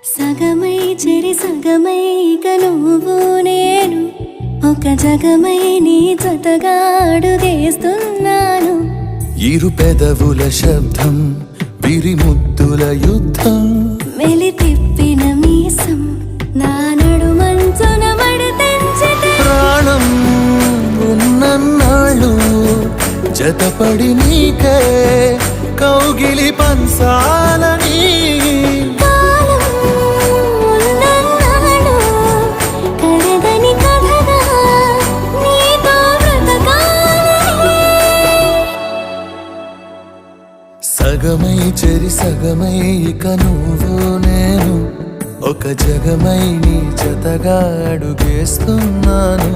సగమై చెరి సగమై ఇక నువ్వు నేను ఒక జగమై నీ జతగా అడుగేస్తున్నాను. ఇరు పెదవుల శబ్దం విరిముద్దుల యుద్ధం మెలి తిప్పిన మీసం నా నడుమంచున మడతెంచితే ప్రాణం ఉన్నన్నాళ్ళు జతపడి నీకే కౌగిలి పంచాలని కాలం ఉన్నన్నాడు కడదని కథగా నీతో బ్రతకాలని. సగమై చెరి సగమై ఇక నువ్వు నేను ఒక జగమై నీ జతగా అడుగేస్తున్నాను.